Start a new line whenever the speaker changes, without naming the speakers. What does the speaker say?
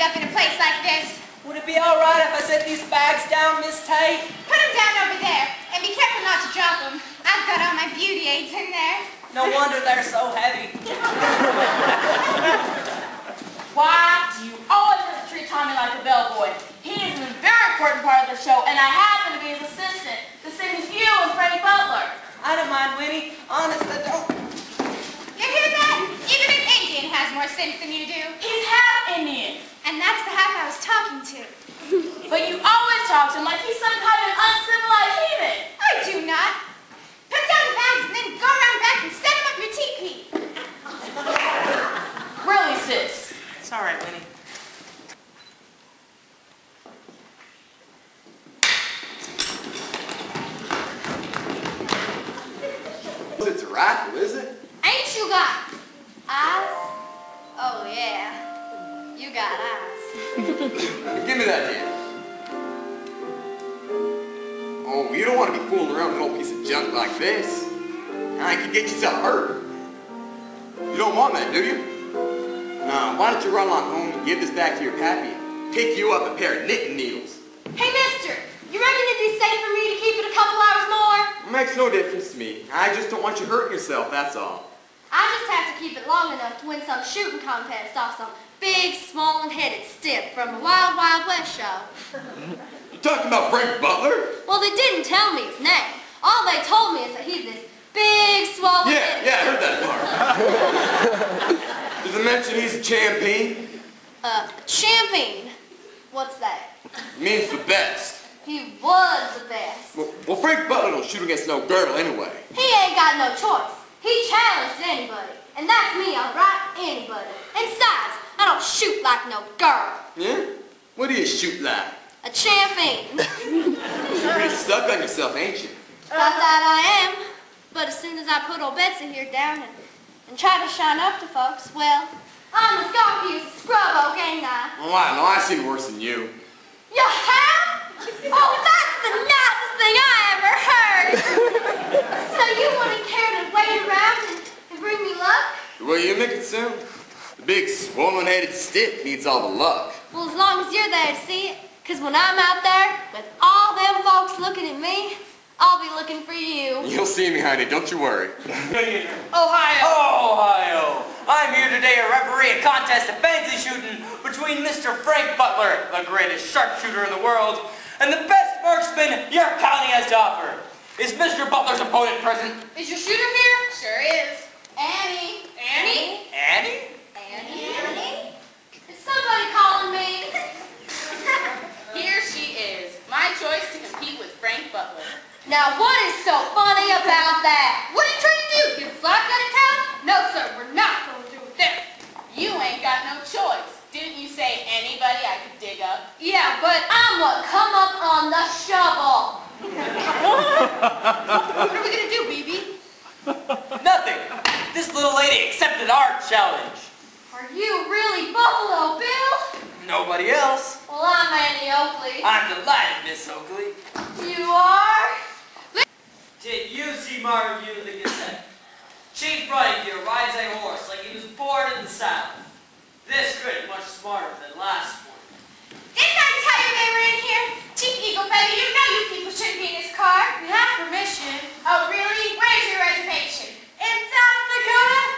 up in a place like this.
Would it be all right if I set these bags down, Miss Tate?
Put them down over there, and be careful not to drop them. I've got all my beauty aids in there.
No wonder they're so heavy.
Why do you always have to treat Tommy like a bellboy? He is a very important part of the show, and I happen to be his assistant, the same as you and Frank Butler.
I don't mind, Winnie. Honest, I don't.
You hear that? Even an Indian has more sense than you do.
He's half Indian.
And that's the half I was talking to.
But you always talk to him like he's some kind of uncivilized heathen.
I do not. Put down the bags and then go around back and set them up your teepee.
Really, sis?
It's all right, Winnie.
It's a rifle, is it?
Ain't you got eyes? Oh, yeah. You got eyes.
Give me that hand. Oh, you don't want to be fooling around with an old piece of junk like this. Now you could get yourself hurt. You don't want that, do you? Now, why don't you run along home and give this back to your pappy and pick you up a pair of knitting needles?
Hey, mister, you reckon it'd be safe for me to keep it a couple hours more?
It makes no difference to me. I just don't want you hurting yourself, that's all.
I just have to keep it long enough to win some shooting contest off some big, small-headed stiff from a Wild Wild West show.
You talking about Frank Butler?
Well, they didn't tell me his name. All they told me is that he's this big, swollen-headed...
Yeah, I heard that part. Does it mention he's a champion?
Champion? What's that?
It means the best.
He was the best.
Well, Frank Butler don't shoot against no girl anyway.
He ain't got no choice. He challenged anybody. And that's me, all right? Anybody. And besides, I don't shoot like no girl.
Yeah? What do you shoot like?
A champion.
You're pretty stuck on yourself, ain't you?
About that I am. But as soon as I put old Betsy here down and try to shine up to folks, well, I'm a Scorpio's scrub oak, ain't I?
Oh, I know. I've seen worse than you.
You have? Oh, that's the nicest thing I ever heard. So you wouldn't care to wait around and bring me luck?
The way you make it sound, the big swollen-headed stiff needs all the luck.
Well, as long as you're there to see it, because when I'm out there with all them folks looking at me, I'll be looking for you.
You'll see me, honey. Don't you worry.
Ohio! Ohio! I'm here today to referee a contest of fancy shooting between Mr. Frank Butler, the greatest sharpshooter in the world, and the best marksman your county has to offer. Is Mr. Butler's opponent present?
Is your shooter here?
Sure is. Annie.
Annie?
Annie?
Annie? Annie? Is somebody calling me?
Here she is. My choice to compete with Frank Butler.
Now, what is so funny about that? What are you trying to do? Get flat out of town?
No, sir, we're not going to do it there. You ain't got no choice. Didn't you say anybody I could dig up?
Yeah, but I'm what come up on the shovel.
What are we going to do, BB?
Nothing. This little lady accepted our challenge.
Are you really Buffalo Bill?
Nobody else.
Well, I'm Annie Oakley.
I'm delighted, Miss Oakley.
You are?
Did you see my review of the Gazette? Chief Running Deer rides a horse like he was born in the South. This critic much smarter than last one.
Didn't I tell you they were in here? Chief Eagle Feather, you know you people shouldn't be in this car. We have permission. Oh, really? Where's your reservation? In South Dakota?